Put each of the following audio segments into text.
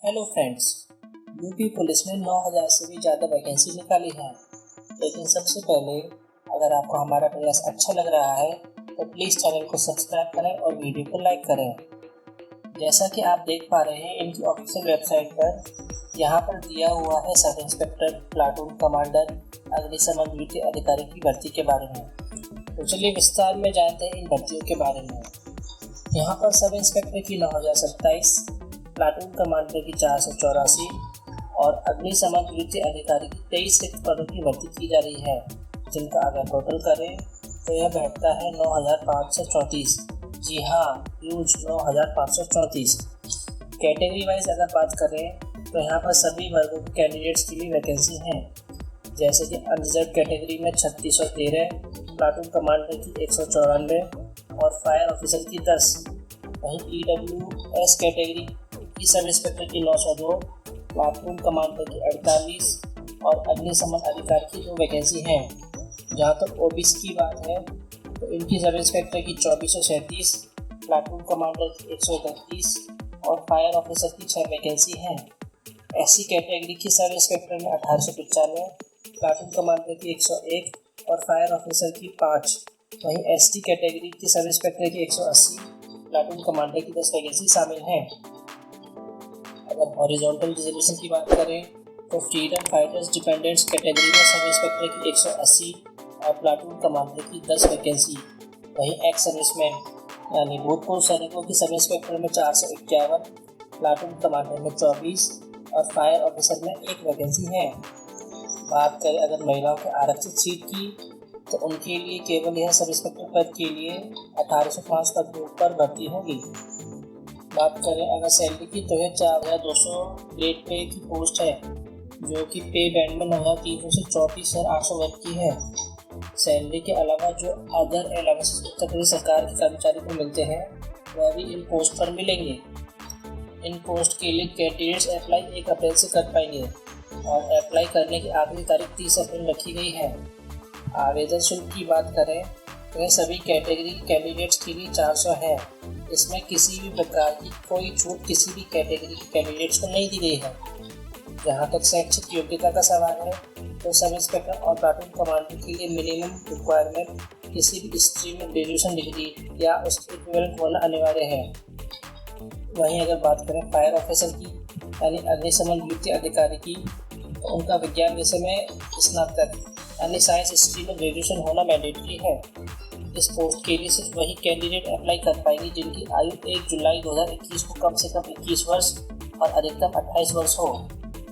Hello friends. UP police ने 9,000 से भी ज़्यादा वैकेंसी निकाली है। लेकिन सबसे पहले अगर आपको हमारा प्रयास अच्छा लग रहा है तो प्लीज़ चैनल को सब्सक्राइब करें और वीडियो को लाइक करें। जैसा कि आप देख पा रहे हैं इनकी ऑफिशियल वेबसाइट पर यहाँ पर दिया हुआ है सब इंस्पेक्टर, प्लाटून कमांडर, अग्निशमन ड्यूटी अधिकारी की भर्ती के बारे में। तो चलिए विस्तार में जानते हैं इन भर्तियों के बारे में। यहाँ पर सब इंस्पेक्टर की 9,027, प्लाटून कमांडर की 484 और अग्निशमन ड्यूटी अधिकारी की 23 रिक्त पदों की भर्ती की जा रही है, जिनका अगर टोटल करें तो यह बैठता है 9,534। जी हाँ, यूज 9,534। कैटेगरी वाइज अगर बात करें तो यहाँ पर सभी वर्गों के कैंडिडेट्स की भी वैकेंसी हैं, जैसे कि अनरिजर्व कैटेगरी में 3613, प्लाटून कमांडर की 194 और फायर ऑफिसर की 10। वहीं EWS कैटेगरी की सब इंस्पेक्टर की 902, प्लाटून कमांडर की 48 और अग्निशमन अधिकारी की 2 वैकेंसी हैं। जहां तक OBC की बात है तो इनकी सब इंस्पेक्टर की 2437, प्लाटून कमांडर की 131 और फायर ऑफिसर की 6 वैकेंसी हैं। SC कैटेगरी की सब इंस्पेक्टर में 1895, प्लाटून कमांडर की 101 और फायर ऑफिसर की 5। वहीं ST कैटेगरी की सब इंस्पेक्टर की 180, प्लाटून कमांडर की 10 वैकेंसी शामिल हैं। अगर हॉरिजॉन्टल रिजर्वेशन की बात करें तो फ्रीडम फाइटर्स डिपेंडेंट्स कैटेगरी में सब इंस्पेक्टर की 180 और प्लाटून कमांडर की 10 वैकेंसी। वहीं एक्स सर्विसमैन यानी भूतपूर्व सैनिकों की सब इंस्पेक्टर में 451, प्लाटून कमांडर में 24 और फायर ऑफिसर में 1 वैकेंसी है। बात करें अगर महिलाओं के आरक्षित सीट की तो उनके लिए केवल यह सब इंस्पेक्टर पद के लिए 1805 पद पर भर्ती होगी। बात करें अगर सैलरी की तो यह 4,200 ग्रेड पे की पोस्ट है, जो कि पे बैंड में 9,300 से 34,800 वर्ग की है। सैलरी के अलावा जो अदर अलाउंसेस उत्तर प्रदेश सरकार के कर्मचारी को मिलते हैं वह भी इन पोस्ट पर मिलेंगे। इन पोस्ट के लिए कैंडिडेट्स अप्लाई 1 अप्रैल से कर पाएंगे और अप्लाई करने की आखिरी तारीख 30 अप्रैल रखी गई है। आवेदन शुल्क की बात करें तो यह सभी कैटेगरी के कैंडिडेट्स के लिए 400 है। इसमें किसी भी प्रकार की कोई छूट किसी भी कैटेगरी के कैंडिडेट्स को नहीं दी गई है। जहाँ तक शैक्षिक योग्यता का सवाल है तो सब इंस्पेक्टर और प्लाटून कमांडर के लिए मिनिमम रिक्वायरमेंट किसी भी स्ट्रीम में ग्रेजुएशन डिग्री या उसके इक्विवेलेंट होना अनिवार्य है। वहीं अगर बात करें फायर ऑफिसर की यानी अग्निशमन ड्यूटी अधिकारी की तो उनका विज्ञान विषय में स्नातक यानी साइंस स्ट्रीम में ग्रेजुएशन होना मैंडेटरी है। इस पोस्ट के लिए सिर्फ वही कैंडिडेट अप्लाई कर पाएंगे जिनकी आयु 1 जुलाई 2021 को कम से कम 21 वर्ष और अधिकतम 28 वर्ष हो।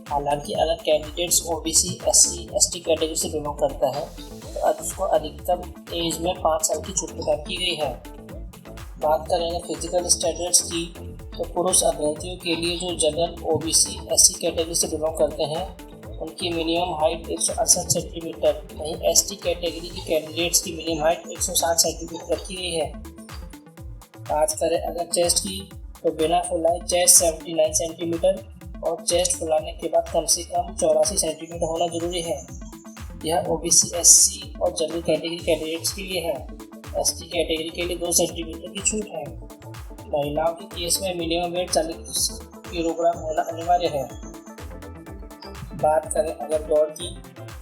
हालांकि अगर candidates OBC, SC, ST category से बिलोंग करता है तो उसको अधिकतम एज में 5 साल की छूट प्रदान की गई है। बात करें अगर फिजिकल स्टैंडर्ड्स की तो पुरुष अभ्यर्थियों के लिए जो जनरल OBC, SC कैटेगरी से बिलोंग करते हैं उनकी मिनिमम हाइट 168 सेंटीमीटर, वहीं ST कैटेगरी के कैंडिडेट्स की मिनिमम हाइट 160 सेंटीमीटर रखी गई है। बात करें अगर चेस्ट की तो बिना फुलाए चेस्ट 79 सेंटीमीटर और चेस्ट फुलाने के बाद कम से कम 84 सेंटीमीटर होना जरूरी है। यह OBC, SC और जनरल कैटेगरी कैंडिडेट्स के लिए है। ST कैटेगरी के लिए 2 सेंटीमीटर की छूट है। महिलाओं के केस में मिनिमम वेट 40 किलोग्राम होना अनिवार्य है। बात करें अगर दौड़ की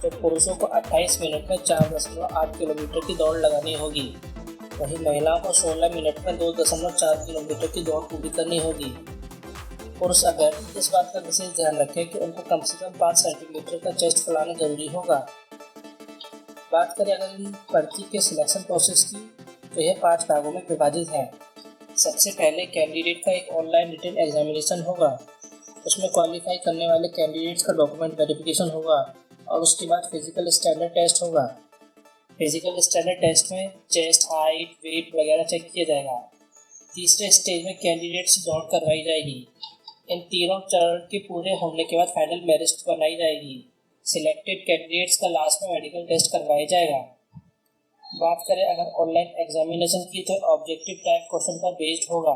तो पुरुषों को 28 मिनट में 4.8 किलोमीटर की दौड़ लगानी होगी, वहीं महिलाओं को 16 मिनट में 2.4 किलोमीटर की दौड़ पूरी करनी होगी। पुरुष अभ्यर्थी इस बात का विशेष ध्यान रखें कि उनको कम से कम 5 सेंटीमीटर का चेस्ट फुलाना जरूरी होगा। बात करें अगर इन भर्ती के सिलेक्शन प्रोसेस की तो यह 5 भागों में विभाजित है। सबसे पहले कैंडिडेट का एक ऑनलाइन रिटन एग्जामिनेशन होगा। उसमें क्वालिफाई करने वाले कैंडिडेट्स का डॉक्यूमेंट वेरिफिकेशन होगा और उसके बाद फिजिकल स्टैंडर्ड टेस्ट होगा। फिजिकल स्टैंडर्ड टेस्ट में चेस्ट, हाइट, वेट वगैरह चेक किया जाएगा। तीसरे स्टेज में कैंडिडेट से दौड़ करवाई जाएगी। इन तीनों चरण के पूरे होने के बाद फाइनल मेरिट लिस्ट बनाई जाएगी। सिलेक्टेड कैंडिडेट्स का लास्ट में मेडिकल टेस्ट करवाया जाएगा। बात करें अगर ऑनलाइन एग्जामिनेशन की तो ऑब्जेक्टिव टाइप क्वेश्चन पर बेस्ड होगा।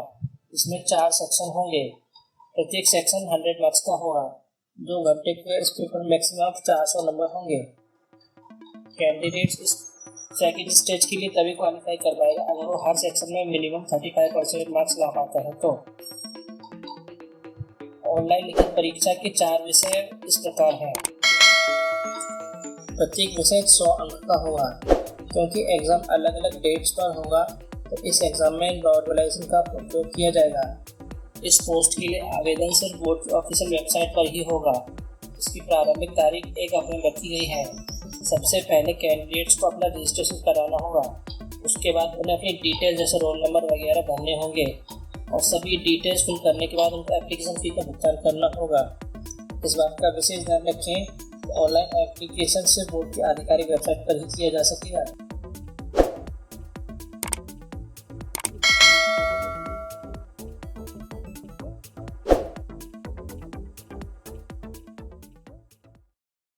इसमें 4 सेक्शन होंगे। प्रत्येक सेक्शन 100 मार्क्स का होगा। 2 घंटे के इस पेपर मैक्सिमम 400 नंबर होंगे। कैंडिडेट्स इस सेकेंड स्टेज के लिए तभी क्वालिफाई कर पाएगा अगर वो हर सेक्शन में मिनिमम 35% मार्क्स ला पाता है तो। ऑनलाइन लिखित परीक्षा के 4 विषय इस प्रकार हैं। प्रत्येक विषय 100 अंक का होगा। क्योंकि एग्ज़ाम अलग अलग डेट्स पर होगा तो इस एग्ज़ाम में नॉर्मलाइजेशन का उपयोग किया जाएगा। इस पोस्ट के लिए आवेदन सिर्फ बोर्ड की ऑफिशियल वेबसाइट पर ही होगा। इसकी प्रारंभिक तारीख 1 अप्रैल रखी गई है। सबसे पहले कैंडिडेट्स को अपना रजिस्ट्रेशन कराना होगा। उसके बाद उन्हें अपनी डिटेल जैसे रोल नंबर वगैरह भरने होंगे और सभी डिटेल्स फिल करने के बाद उनको एप्लीकेशन फ़ी का भुगतान करना होगा। इस बात का विशेष ध्यान रखें कि ऑनलाइन एप्लीकेशन सिर्फ बोर्ड की आधिकारिक वेबसाइट पर ही किया जा सकेगा।